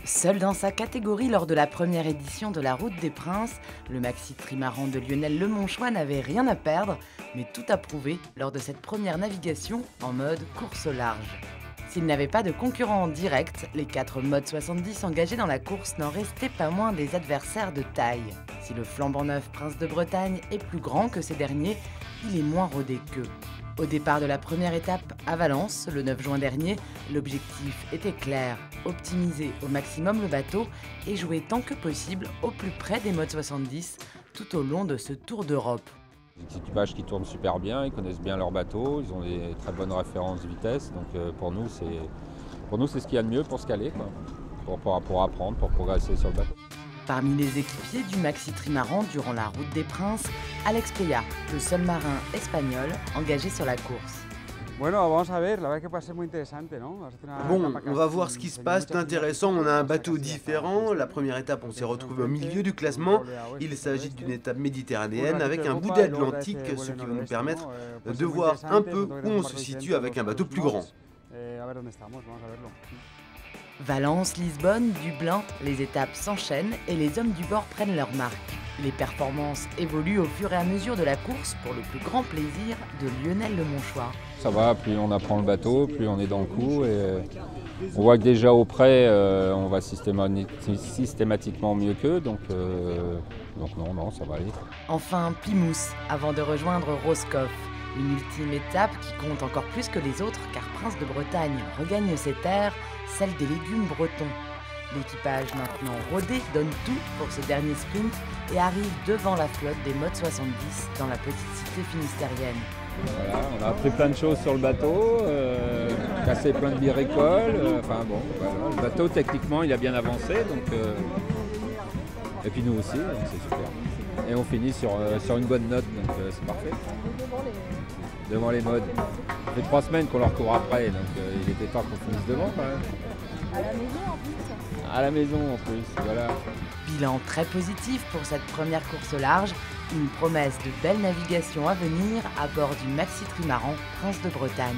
Seul dans sa catégorie lors de la première édition de la Route des Princes, le maxi trimaran de Lionel Lemonchois n'avait rien à perdre, mais tout à prouver lors de cette première navigation en mode course au large. S'il n'avait pas de concurrent en direct, les 4 modes 70 engagés dans la course n'en restaient pas moins des adversaires de taille. Si le flambant neuf Prince de Bretagne est plus grand que ces derniers, il est moins rodé qu'eux. Au départ de la première étape à Valence, le 9 juin dernier, l'objectif était clair, optimiser au maximum le bateau et jouer tant que possible au plus près des modes 70 tout au long de ce Tour d'Europe. Des équipages qui tournent super bien, ils connaissent bien leur bateau, ils ont des très bonnes références de vitesse, donc pour nous c'est ce qu'il y a de mieux pour se caler, quoi, pour apprendre, pour progresser sur le bateau. Parmi les équipiers du maxi trimaran durant la Route des Princes, Alex Peya, le seul marin espagnol engagé sur la course. Bon, on va voir ce qui se passe d'intéressant. On a un bateau différent. La première étape, on s'est retrouvé au milieu du classement. Il s'agit d'une étape méditerranéenne avec un bout d'Atlantique, ce qui va nous permettre de voir un peu où on se situe avec un bateau plus grand. Valence, Lisbonne, Dublin, les étapes s'enchaînent et les hommes du bord prennent leur marque. Les performances évoluent au fur et à mesure de la course pour le plus grand plaisir de Lionel Lemonchois. Ça va, plus on apprend le bateau, plus on est dans le coup et on voit que déjà au près, on va systématiquement mieux qu'eux, donc non, ça va aller. Enfin, Plymouth, avant de rejoindre Roscoff. Une ultime étape qui compte encore plus que les autres car Prince de Bretagne regagne ses terres, celle des légumes bretons. L'équipage maintenant rodé donne tout pour ce dernier sprint et arrive devant la flotte des modes 70 dans la petite cité finistérienne. Voilà, on a appris plein de choses sur le bateau, cassé plein de bricoles, enfin bon, voilà. Le bateau techniquement il a bien avancé, donc, et puis nous aussi, donc c'est super. Et on finit sur une bonne note, donc c'est parfait. Devant les modes. Ça fait 3 semaines qu'on leur court après, donc il était temps qu'on finisse devant quand même. À la maison en plus. À la maison en plus, voilà. Bilan très positif pour cette première course au large, une promesse de belle navigation à venir à bord du maxi trimaran Prince de Bretagne.